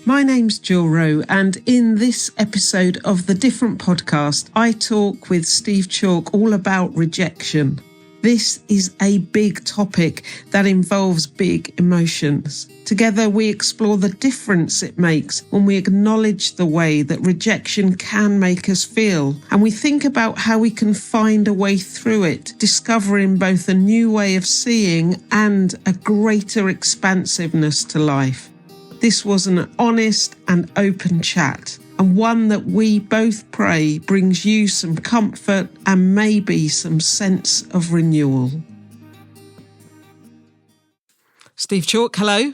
My name's Jill Rowe, and in this episode of the Different Podcast, I talk with Steve Chalke all about rejection. This is a big topic that involves big emotions. Together, we explore the difference it makes when we acknowledge the way that rejection can make us feel, and we think about how we can find a way through it, discovering both a new way of seeing and a greater expansiveness to life. This was an honest and open chat, and one that we both pray brings you some comfort and maybe some sense of renewal. Steve Chalke, hello.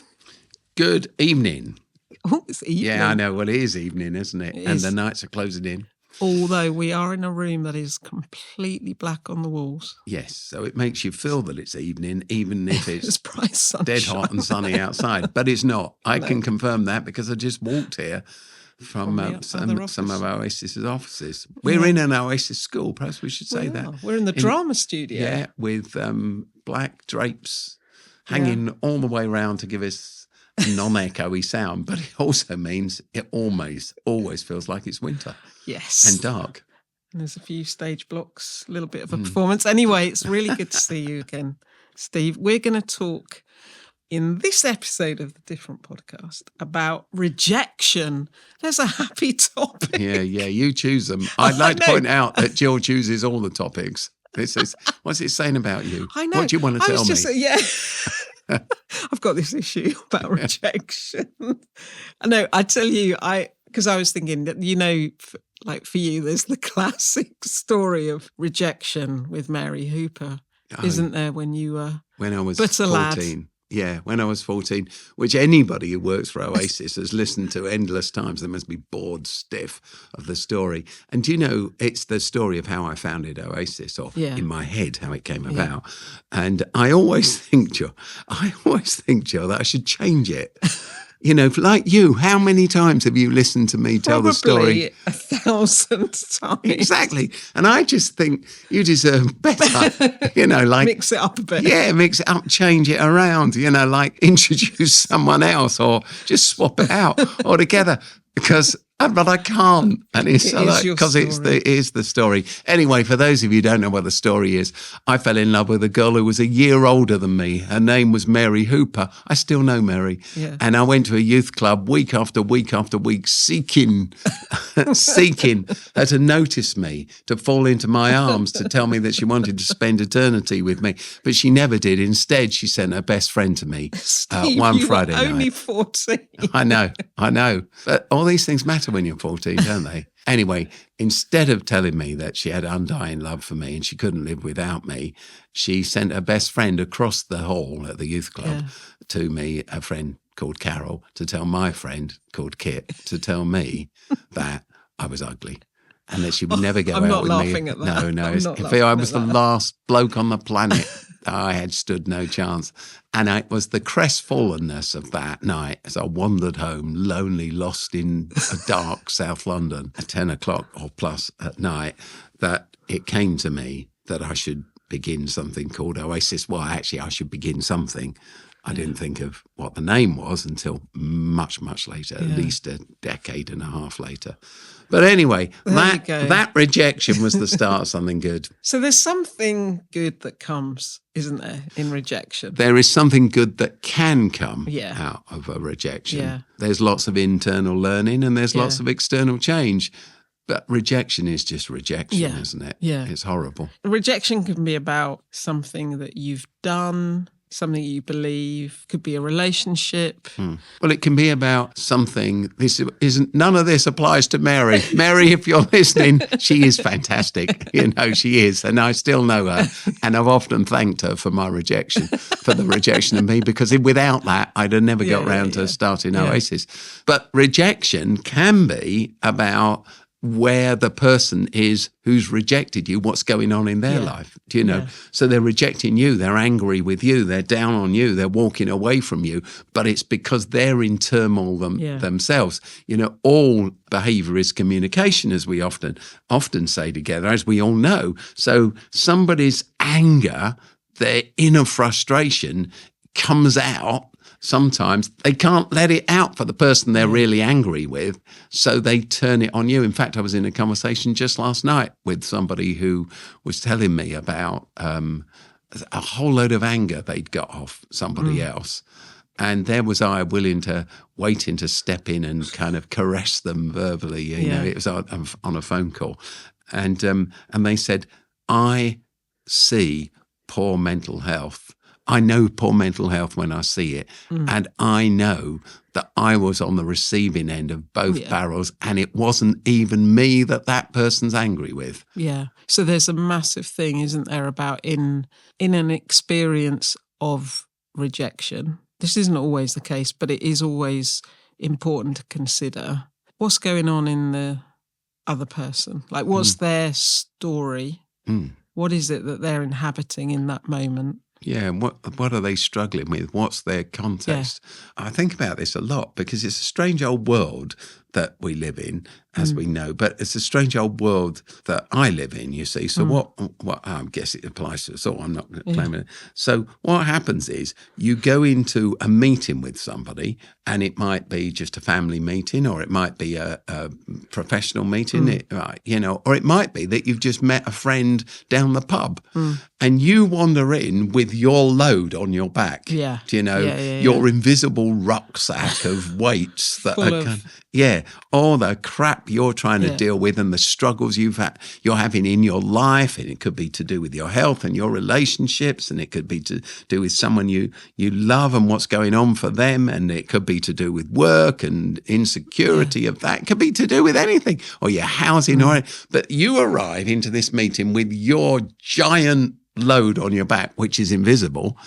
Good evening. Oh, it's evening. Yeah, I know. Well, it is evening, isn't it? It and is. The nights are closing in. Although we are in a room that is completely black on the walls. Yes, so it makes you feel that it's evening, even if it's bright sunshine. dead hot and sunny outside. But it's not. I can confirm that because I just walked here from some of Oasis's offices. We're in an Oasis school. Perhaps we should say that. We're in the drama studio. Yeah, with black drapes hanging all the way around to give us a non-echoey sound. But it also means it always feels like it's winter. Yes. And dark. And there's a few stage blocks, a little bit of a performance. Anyway, it's really good to see you again, Steve. We're going to talk in this episode of the Different Podcast about rejection. There's a happy topic. Yeah, you choose them. I'd like to point out that Jill chooses all the topics. This is, what's it saying about you? I know. What do you want to tell me? I've got this issue about rejection. I know. I tell you, because I was thinking that, like for you, there's the classic story of rejection with Mary Hooper, isn't there? When I was 14. Lad. Yeah, when I was 14, which anybody who works for Oasis has listened to endless times. They must be bored stiff of the story. And it's the story of how I founded Oasis, or in my head, how it came about. And I always think, Joe, that I should change it. Like you, how many times have you listened to me tell the story? Probably 1,000 times. Exactly. And I just think you deserve better, Mix it up a bit. Yeah, mix it up, change it around, like introduce someone else or just swap it out altogether. But I can't, and because it is the story. Anyway, for those of you who don't know what the story is, I fell in love with a girl who was a year older than me. Her name was Mary Hooper. I still know Mary, and I went to a youth club week after week after week, seeking her to notice me, to fall into my arms, to tell me that she wanted to spend eternity with me. But she never did. Instead, she sent her best friend to me one Friday night. Only 14. I know, but all these things matter when you're 14, don't they? Anyway, instead of telling me that she had undying love for me and she couldn't live without me, she sent her best friend across the hall at the youth club to me, a friend called Carol, to tell my friend called Kit to tell me that I was ugly and that she would never go out with me. I'm not laughing at that. No. If I was the last bloke on the planet, I had stood no chance. And it was the crestfallenness of that night as I wandered home, lonely, lost in a dark South London at 10 o'clock or plus at night, that it came to me that I should begin something called Oasis. Well, actually, I should begin something. I didn't think of what the name was until much, much later, at least a decade and a half later. But anyway, that rejection was the start of something good. So there's something good that comes, isn't there, in rejection? There is something good that can come out of a rejection. Yeah. There's lots of internal learning and there's lots of external change. But rejection is just rejection, isn't it? Yeah. It's horrible. Rejection can be about something that you've done, something you believe, could be a relationship. Well, it can be about something. None of this applies to Mary. Mary, if you're listening, she is fantastic. She is. And I still know her. And I've often thanked her for my rejection, for the rejection of me, because without that, I'd have never got round to starting Oasis. But rejection can be about where the person is who's rejected you, what's going on in their life, So they're rejecting you, they're angry with you, they're down on you, they're walking away from you, but it's because they're in turmoil themselves. All behaviour is communication, as we often say together, as we all know. So somebody's anger, their inner frustration comes out sometimes they can't let it out for the person they're really angry with, so they turn it on you. In fact, I was in a conversation just last night with somebody who was telling me about a whole load of anger they'd got off somebody else. And there was I waiting to step in and kind of caress them verbally. You know, it was on a phone call. And they said, I see poor mental health. I know poor mental health when I see it. And I know that I was on the receiving end of both barrels, and it wasn't even me that person's angry with. Yeah. So there's a massive thing, isn't there, about in an experience of rejection. This isn't always the case, but it is always important to consider what's going on in the other person. Like, what's their story? What is it that they're inhabiting in that moment? Yeah, and what are they struggling with? What's their context? Yeah. I think about this a lot because it's a strange old world that we live in, as we know, but it's a strange old world that I live in, you see. So what I guess it applies to us all. I'm not claiming it. So what happens is you go into a meeting with somebody, and it might be just a family meeting, or it might be a professional meeting, or it might be that you've just met a friend down the pub, and you wander in with your load on your back. Yeah. Your invisible rucksack of weights that are all the crap you're trying to deal with and the struggles you're having in your life, and it could be to do with your health and your relationships, and it could be to do with someone you love and what's going on for them, and it could be to do with work and insecurity of that. It could be to do with anything, or your housing, but you arrive into this meeting with your giant load on your back, which is invisible.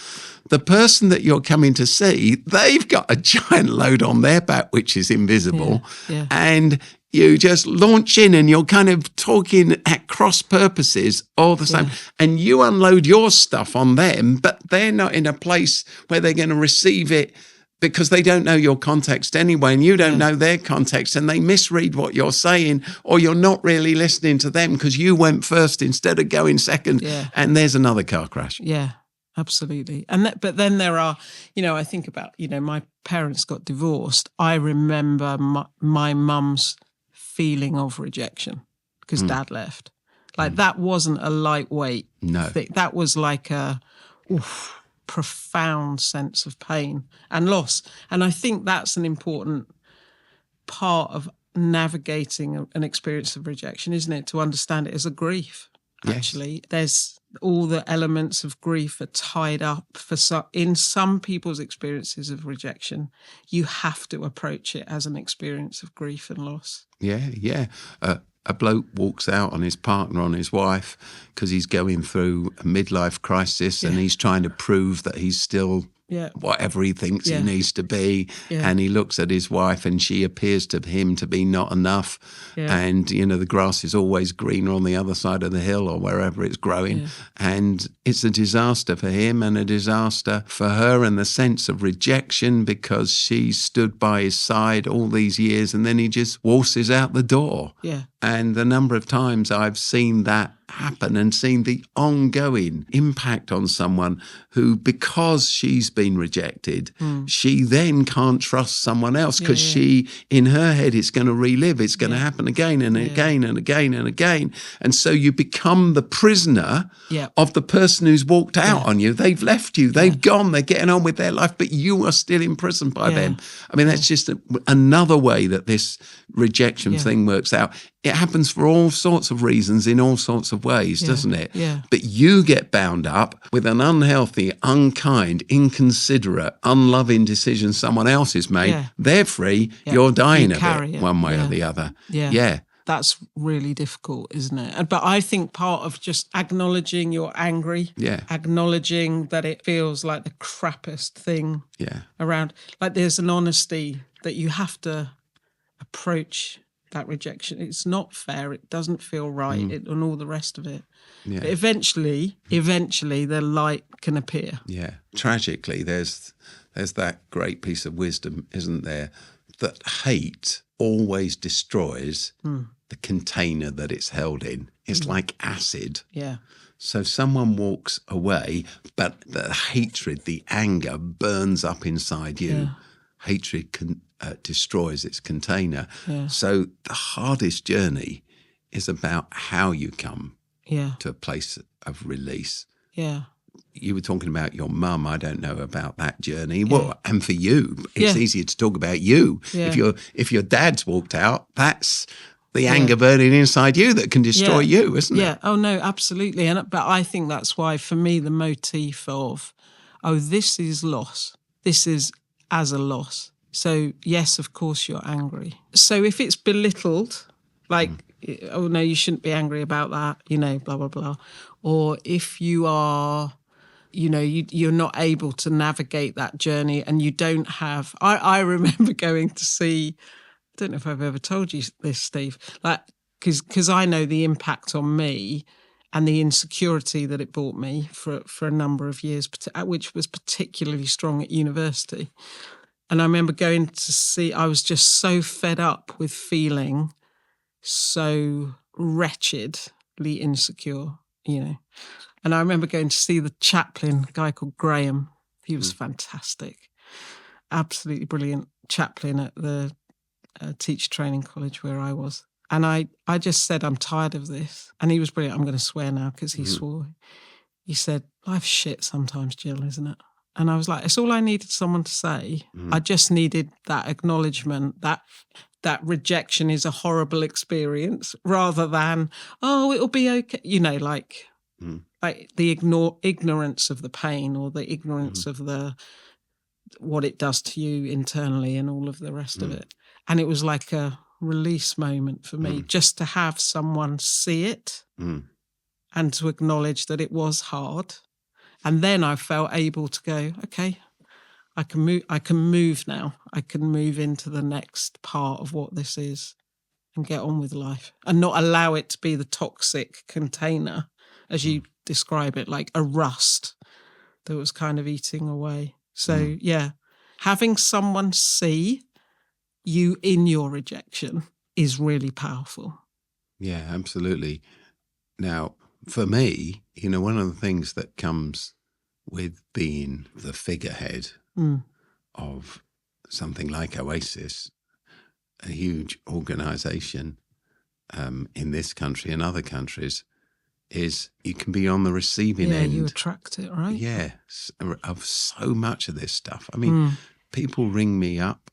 The person that you're coming to see, they've got a giant load on their back, which is invisible. And you just launch in and you're kind of talking at cross purposes all the time. And you unload your stuff on them, but they're not in a place where they're going to receive it because they don't know your context anyway, and you don't know their context, and they misread what you're saying, or you're not really listening to them because you went first instead of going second, and there's another car crash. Yeah, absolutely. But then there are, I think about, my parents got divorced. I remember my mum's feeling of rejection because dad left. Like that wasn't a lightweight thing. That was like a profound sense of pain and loss. And I think that's an important part of navigating an experience of rejection, isn't it? To understand it as a grief. Actually, there's all the elements of grief are tied up in some people's experiences of rejection. You have to approach it as an experience of grief and loss. A bloke walks out on his partner, on his wife, because he's going through a midlife crisis and he's trying to prove that he's still whatever he thinks he needs to be. And he looks at his wife and she appears to him to be not enough. And, the grass is always greener on the other side of the hill or wherever it's growing. And it's a disaster for him and a disaster for her, and the sense of rejection because she stood by his side all these years, and then he just waltzes out the door. And the number of times I've seen that happen and seen the ongoing impact on someone who, because she's been rejected, she then can't trust someone else because she, in her head, it's going to relive. It's going to happen again and again and again and again. And so you become the prisoner of the person who's walked out on you. They've left you. They've gone. They're getting on with their life, but you are still imprisoned by them. I mean, that's just another way that this rejection thing works out. It happens for all sorts of reasons in all sorts of ways, doesn't it? But you get bound up with an unhealthy, unkind, inconsiderate, unloving decision someone else has made. They're free. You're dying of it one way or the other. That's really difficult, isn't it? But I think part of just acknowledging you're angry, acknowledging that it feels like the crappiest thing around, like there's an honesty that you have to approach that rejection. It's not fair. It doesn't feel right, and all the rest of it. But eventually, the light can appear. Tragically, there's that great piece of wisdom, isn't there, that hate always destroys the container that it's held in. It's like acid. So someone walks away, but the hatred, the anger burns up inside you. Yeah. Hatred destroys its container. Yeah. So the hardest journey is about how you come to a place of release. Yeah. You were talking about your mum. I don't know about that journey. Well, and for you, it's easier to talk about you. Yeah. If your dad's walked out, that's the anger burning inside you that can destroy you, isn't it? Yeah. Oh no, absolutely. But I think that's why, for me, the motif of, this is loss. This is as a loss. So yes, of course you're angry. So if it's belittled, like, oh no, you shouldn't be angry about that, blah, blah, blah. Or if you are, you're not able to navigate that journey and you don't have, I remember going to see, I don't know if I've ever told you this, Steve, like, because I know the impact on me and the insecurity that it brought me for a number of years, which was particularly strong at university. And I remember going to see, I was just so fed up with feeling so wretchedly insecure, And I remember going to see the chaplain, a guy called Graham. He was fantastic, absolutely brilliant chaplain at the teacher training college where I was. And I just said, I'm tired of this. And he was brilliant. I'm going to swear now because he swore. He said, life's shit sometimes, Jill, isn't it? And I was like, it's all I needed someone to say. I just needed that acknowledgement that rejection is a horrible experience rather than, it'll be okay. Like the ignorance of the pain or the ignorance of what it does to you internally and all of the rest of it. And it was like a release moment for me just to have someone see it and to acknowledge that it was hard. And then I felt able to go, okay, I can move now. I can move into the next part of what this is and get on with life and not allow it to be the toxic container, as you describe it, like a rust that was kind of eating away. So, having someone see you in your rejection is really powerful. Yeah, absolutely. Now, for me, one of the things that comes with being the figurehead of something like Oasis, a huge organisation in this country and other countries, is you can be on the receiving end. Yeah, you attract it, right? Yeah, of so much of this stuff. I mean, people ring me up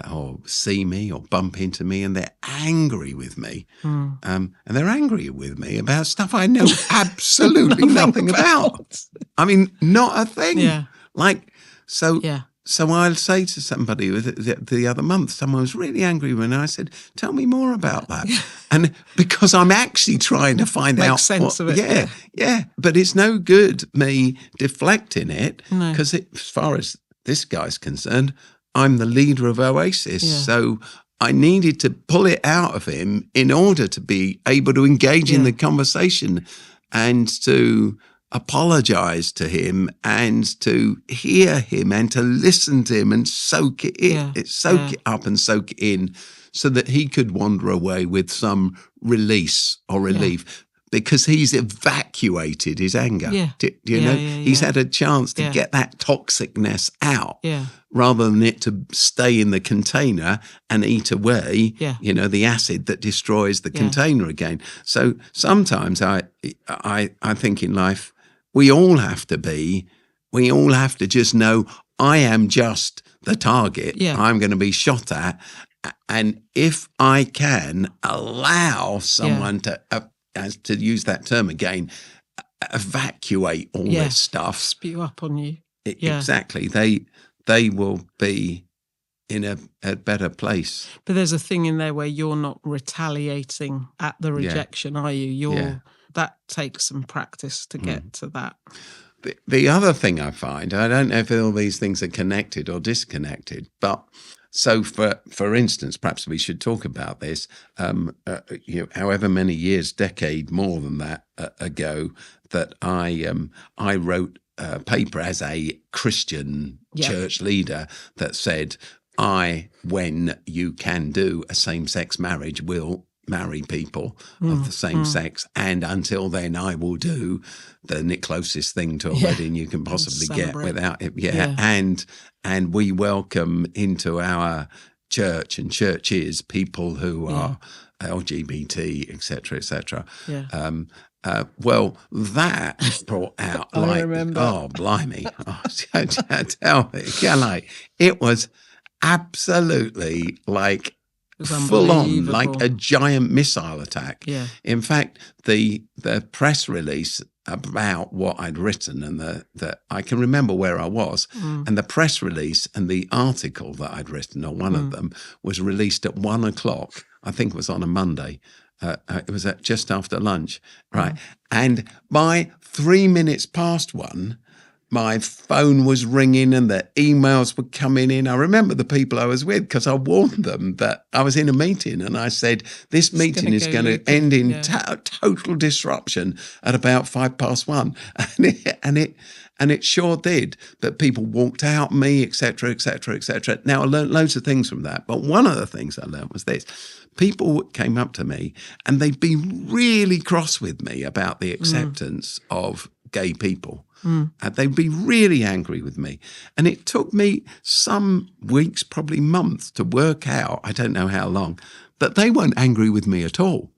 or see me or bump into me and they're angry with me. And they're angry with me about stuff I know absolutely nothing about. I mean, not a thing. Yeah. So I'll say to somebody the other month, someone was really angry with me, and I said, tell me more about that. And because I'm actually trying to find out. Make sense of it. Yeah. But it's no good me deflecting it because as far as this guy's concerned, I'm the leader of Oasis. Yeah. So I needed to pull it out of him in order to be able to engage in the conversation and to apologize to him and to hear him and to listen to him and soak it in, it up and soak it in so that he could wander away with some release or relief because he's evacuated his anger. Do you know? He's had a chance to get that toxicness out rather than it to stay in the container and eat away, the acid that destroys the container again. So sometimes I think in life, we all have to just know I am just the target. I'm going to be shot at. And if I can allow someone to use that term again, evacuate all this stuff. Spew up on you. Exactly. They will be in a better place. But there's a thing in there where you're not retaliating at the rejection, are you? That takes some practice to get to that. The other thing I find, I don't know if all these things are connected or disconnected, but so for instance, perhaps we should talk about this, however many years, decade more than that ago, that I wrote a paper as a Christian church leader that said, when you can do a same-sex marriage, will marry people of the same sex, and until then I will do the closest thing to a wedding you can possibly get without it. And we welcome into our church and churches people who are LGBT, etc., etc. Well, that brought out oh, blimey. Tell me, it was absolutely full on, like a giant missile attack. Yeah. In fact, the press release about what I'd written and I can remember where I was, and the press release and the article that I'd written, or one of them, was released at 1:00. I think it was on a Monday. It was at just after lunch, right? And by 3 minutes past 1, my phone was ringing and the emails were coming in. I remember the people I was with because I warned them that I was in a meeting, and I said, this meeting is going to end in total disruption at about 1:05. And it sure did. But people walked out me, etc., etc., etc. Now, I learned loads of things from that. But one of the things I learned was this. People came up to me and they'd be really cross with me about the acceptance of gay people. They'd be really angry with me. And it took me some weeks, probably months, to work out, I don't know how long, that they weren't angry with me at all.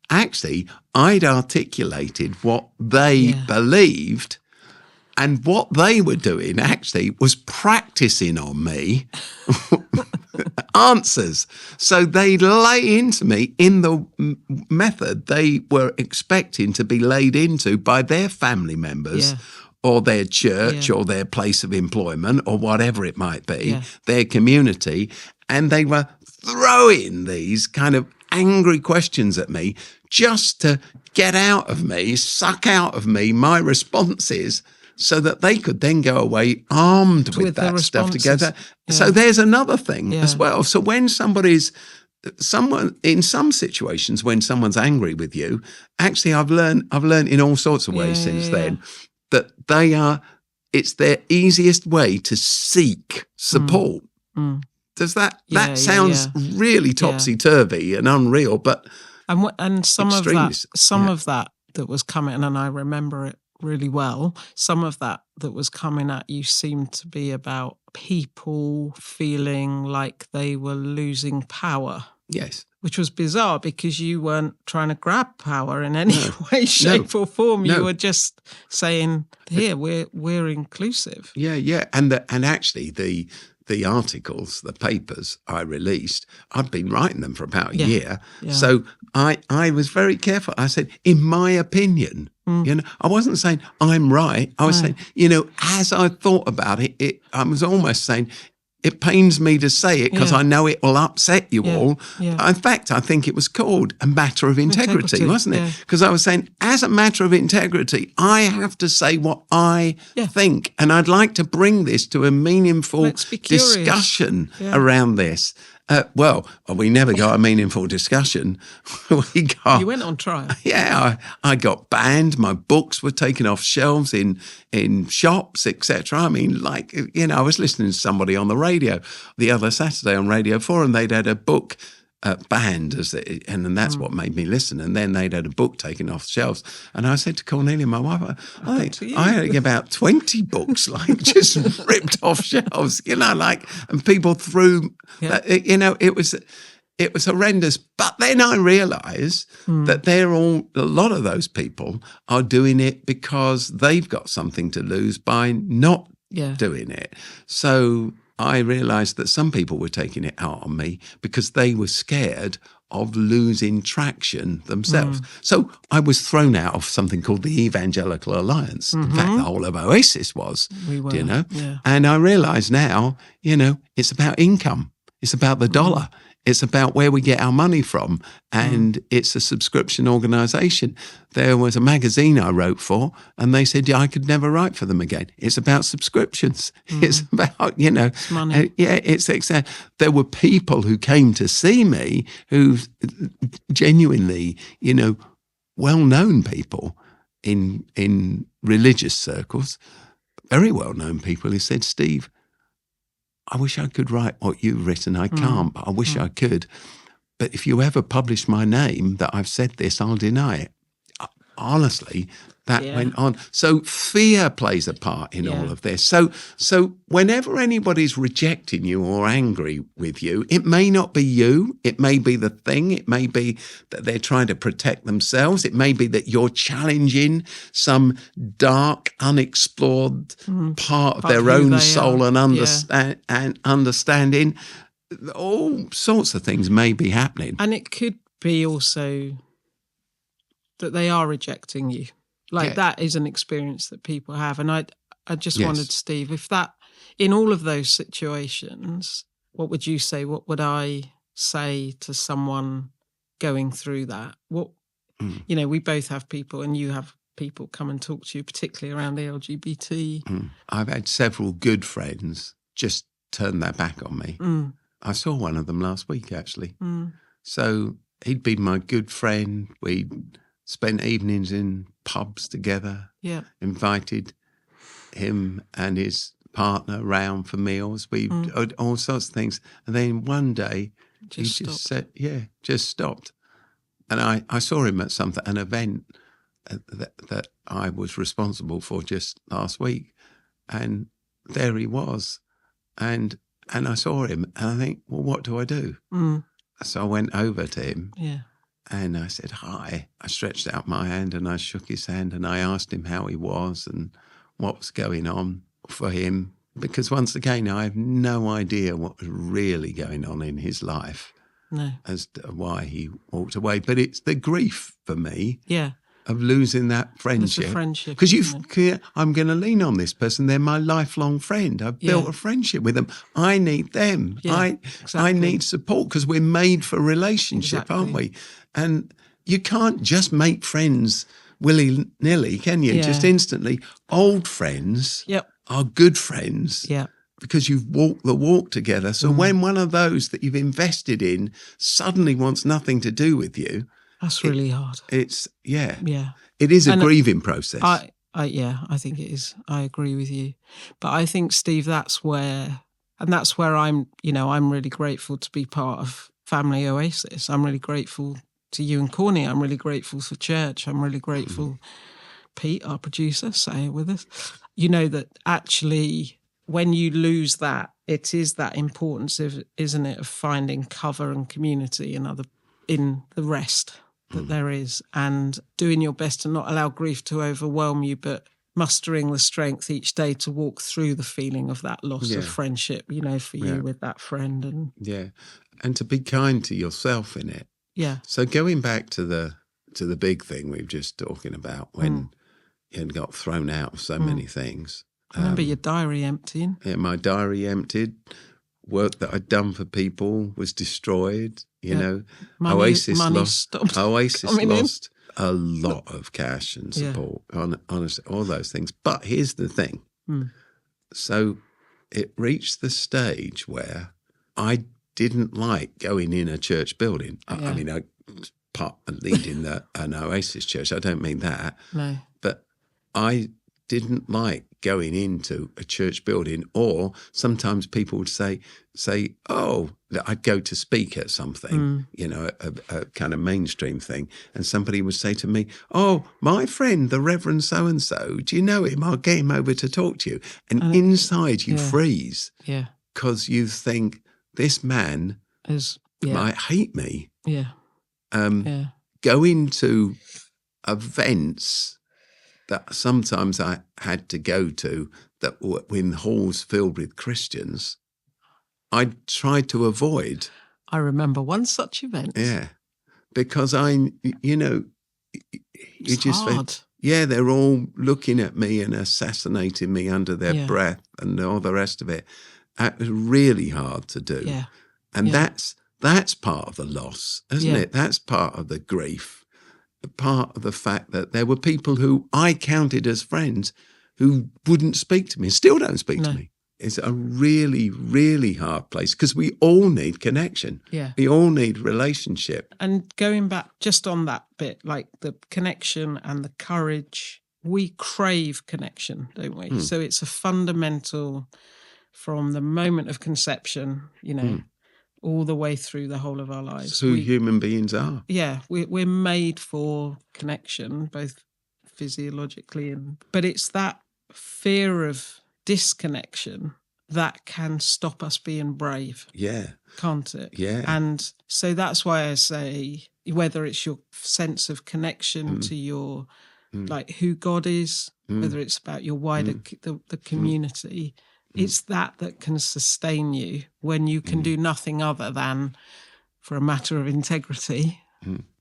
Actually, I'd articulated what they believed, and what they were doing actually was practicing on me answers. So they'd lay into me in the method they were expecting to be laid into by their family members or their church or their place of employment or whatever it might be, their community. And they were throwing these kind of angry questions at me just to get out of me, suck out of me my responses, so that they could then go away armed with that stuff together. Yeah. So there's another thing as well. So when someone in some situations, when someone's angry with you, actually I've learned in all sorts of ways since then that it's their easiest way to seek support. Does that sounds really topsy-turvy and unreal, but and some of that was coming, and I remember it really well, some of that was coming at you seemed to be about people feeling like they were losing power. Yes. Which was bizarre because you weren't trying to grab power in any way, shape or form. You were just saying, here, we're inclusive. Yeah. And actually the articles, the papers I released, I'd been writing them for about a year. Yeah. So I was very careful. I said, in my opinion, I wasn't saying I'm right. I was saying, as I thought about it, I was almost saying, it pains me to say it because I know it will upset you all. Yeah. In fact, I think it was called a matter of integrity, wasn't it? Because I was saying, as a matter of integrity, I have to say what I think. And I'd like to bring this to a meaningful discussion around this. Well, we never got a meaningful discussion. You went on trial. Yeah, I got banned. My books were taken off shelves in shops, etc. I mean, I was listening to somebody on the radio the other Saturday on Radio 4, and they'd had a book banned, and then that's what made me listen. And then they'd had a book taken off shelves, and I said to Cornelia, my wife, I had about 20 books just ripped off shelves, and people threw. It was horrendous. But then I realised that a lot of those people are doing it because they've got something to lose by not doing it. So I realised that some people were taking it out on me because they were scared of losing traction themselves. So I was thrown out of something called the Evangelical Alliance. In fact, the whole of Oasis was, And I realise now, it's about income. It's about the dollar. It's about where we get our money from, and it's a subscription organisation. There was a magazine I wrote for, and they said, I could never write for them again. It's about subscriptions. It's about, It's money. There were people who came to see me who genuinely, well-known people in religious circles, very well-known people who said, Steve, I wish I could write what you've written. I can't, but I wish I could. but if you ever publish my name that I've said this, I'll deny it. Honestly, that went on. So fear plays a part in all of this. So whenever anybody's rejecting you or angry with you, it may not be you. It may be the thing. It may be that they're trying to protect themselves. It may be that you're challenging some dark, unexplored part of their own soul and understanding. All sorts of things may be happening. And it could be also that they are rejecting you. Like that is an experience that people have. And I just wondered, Steve, if that, in all of those situations, what would you say? What would I say to someone going through that? What, you know, we both have people, and you have people come and talk to you, particularly around the LGBT. I've had several good friends just turn their back on me. I saw one of them last week, actually. So he'd been my good friend. We'd spent evenings in pubs together, invited him and his partner round for meals. We all sorts of things. And then one day he just said, just stopped. And I saw him at an event that I was responsible for just last week. And there he was. And I saw him and I think, well, what do I do? So I went over to him. And I said, hi. I stretched out my hand and I shook his hand and I asked him how he was and what was going on for him. Because once again, I have no idea what was really going on in his life as to why he walked away. But it's the grief for me of losing that friendship. It's a friendship. Because I'm going to lean on this person. They're my lifelong friend. I've built a friendship with them. I need them. I need support because we're made for relationship, aren't we? And you can't just make friends willy-nilly, can you? Just instantly. Old friends are good friends because you've walked the walk together. So when one of those that you've invested in suddenly wants nothing to do with you, that's really hard. It's, it is a grieving process. I think it is. I agree with you. But I think, Steve, that's where I'm really grateful to be part of Family Oasis. I'm really grateful to you and Corny. I'm really grateful for church. I'm really grateful, Pete, our producer, say it with us. You know, that actually when you lose that, it is that importance of, isn't it, of finding cover and community in the rest that there is, and doing your best to not allow grief to overwhelm you, but mustering the strength each day to walk through the feeling of that loss of friendship, you know, for you with that friend. And to be kind to yourself in it. So going back to the big thing we were just talking about, when you had got thrown out of so many things. I remember your diary emptying. Yeah, my diary emptied. Work that I'd done for people was destroyed. You know, Oasis lost a lot of cash and support. Honestly, all those things. But here's the thing. So it reached the stage where I didn't like going in a church building. I mean, I leading an Oasis church. I don't mean that. No. But I didn't like going into a church building, or sometimes people would say, oh, I'd go to speak at something, you know, a kind of mainstream thing. And somebody would say to me, oh, my friend, the Reverend so-and-so, do you know him? I'll get him over to talk to you. And inside you freeze because you think, this man might hate me. Going to events that sometimes I had to go to that were in halls filled with Christians, I tried to avoid. I remember one such event. Because you just hard. think, they're all looking at me and assassinating me under their breath and all the rest of it. It was really hard to do. And that's part of the loss, isn't it? That's part of the grief. Part of the fact that there were people who I counted as friends who wouldn't speak to me, still don't speak to me. It's a really, really hard place because we all need connection. We all need relationship. And going back just on that bit, like the connection and the courage, we crave connection, don't we? So it's a fundamental from the moment of conception, you know, all the way through the whole of our lives. It's who human beings are. Yeah, we're made for connection, both physiologically but it's that fear of disconnection that can stop us being brave. Yeah. Can't it? Yeah. And so that's why I say, whether it's your sense of connection to your, like who God is, whether it's about your wider, the community, it's that can sustain you when you can do nothing other than, for a matter of integrity,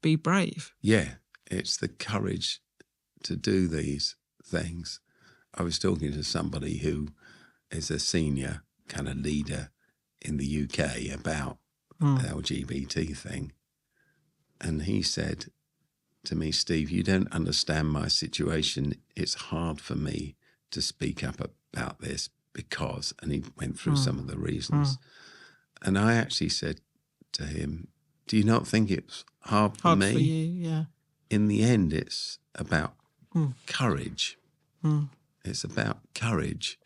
be brave. Yeah. It's the courage to do these things. I was talking to somebody who is a senior kind of leader in the UK about the LGBT thing. And he said to me, Steve, you don't understand my situation. It's hard for me to speak up about this because, and he went through some of the reasons. And I actually said to him, do you not think it's hard for me? Hard for you, yeah. In the end, it's about courage. It's about courage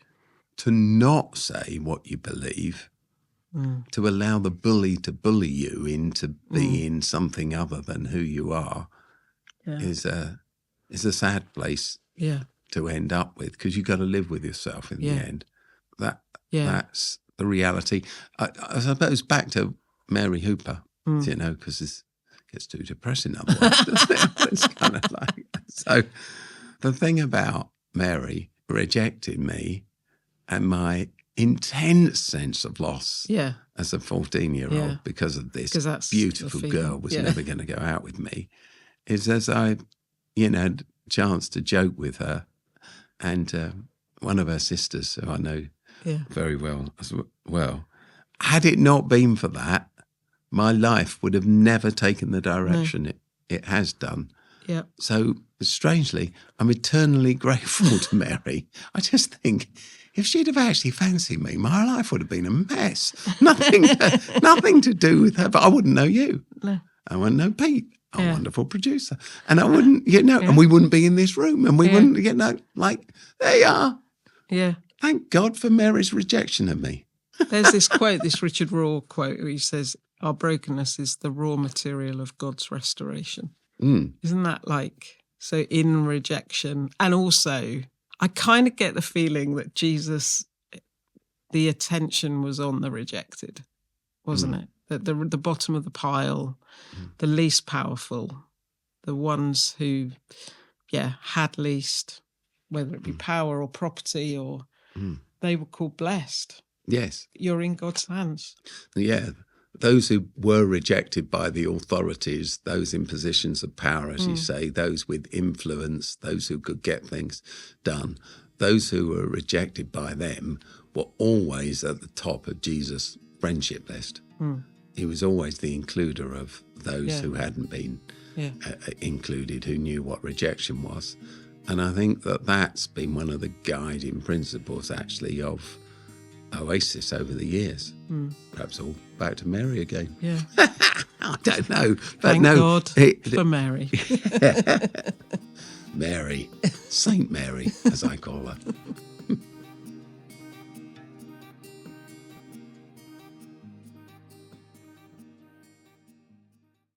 to not say what you believe, to allow the bully to bully you into being something other than who you are, is a sad place to end up with, because you've got to live with yourself in the end. That's the reality. I suppose back to Mary Hooper, you know, because it gets too depressing otherwise, doesn't it? It's kind of like, so the thing about Mary rejecting me and my intense sense of loss as a 14-year-old because of this beautiful girl was never going to go out with me, is as I, had a chance to joke with her, and one of her sisters, who I know very well as well, had it not been for that, my life would have never taken the direction it has done. Yeah. So strangely, I'm eternally grateful to Mary. I just think if she'd have actually fancied me, my life would have been a mess. Nothing to do with her, but I wouldn't know you. No. I wouldn't know Pete, a wonderful producer. And I wouldn't, and we wouldn't be in this room, and we wouldn't, there you are. Yeah. Thank God for Mary's rejection of me. There's this quote, this Richard Rowe quote, where he says, our brokenness is the raw material of God's restoration. Isn't that so in rejection? And also, I kind of get the feeling that Jesus, the attention was on the rejected, wasn't it? That the bottom of the pile, the least powerful, the ones who, had least, whether it be power or property, or they were called blessed. Yes. You're in God's hands. Yeah. Those who were rejected by the authorities, those in positions of power, as you say, those with influence, those who could get things done, those who were rejected by them were always at the top of Jesus' friendship list. He was always the includer of those who hadn't been included, who knew what rejection was. And I think that's been one of the guiding principles, actually, of Oasis over the years. Perhaps all back to Mary again. Yeah. I don't know. But Thank God for Mary. Mary. Saint Mary, as I call her.